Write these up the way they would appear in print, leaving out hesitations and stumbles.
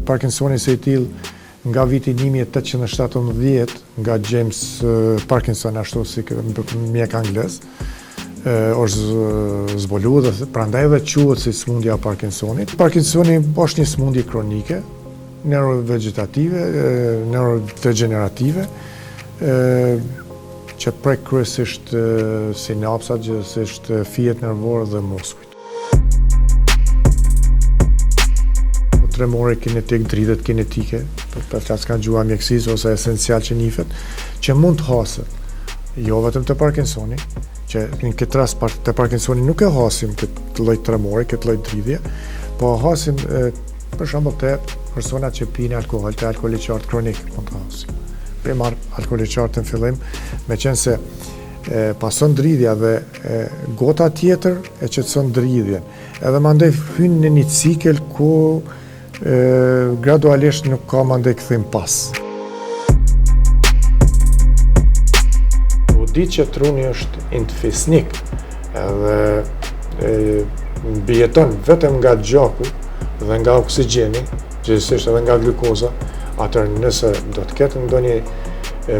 Parkinsoni se i tillë nga viti 1817, nga James Parkinson, ashtu si mjek anglez, është zbulu dhe prandaj edhe quhet si sëmundja e Parkinsonit. Parkinsoni është një sëmundje kronike, neurovegetative, neurodegenerative, që prek kryesisht sinapsat, gjithsesi fijet nervore dhe muskujt. Tremori kinetik, dridhet kinetike, për flas kanë gjua mjekësisë ose esencial që njihet, që mund të hasen, jo vetëm të Parkinsoni, që në këtë rast të Parkinsoni nuk e hasim këtë lloj tremori, këtë lloj dridhje, po hasim për shembull të personat që pinë alkool, të alkooliqartë kronik mund të hasim. Për marr alkooliqartë në fillim, meqense pason dridhja dhe gota tjetër e qetëson dridhjen. Edhe mandej hyn në një cikël ku gradualisht nuk ka mandej kthim pas. U di që truni është intfisnik edhe mbijeton vetëm nga gjaku dhe nga oksigjeni, gjithsesi edhe nga glukoza, atëherë nëse do të ketë ndonjë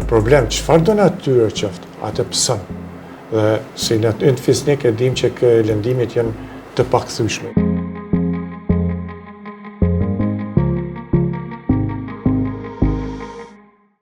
problem, çfarë do natyre qoftë, atë pëson. Dhe si në intfisnik e dim që lëndimet janë të pakthyeshme.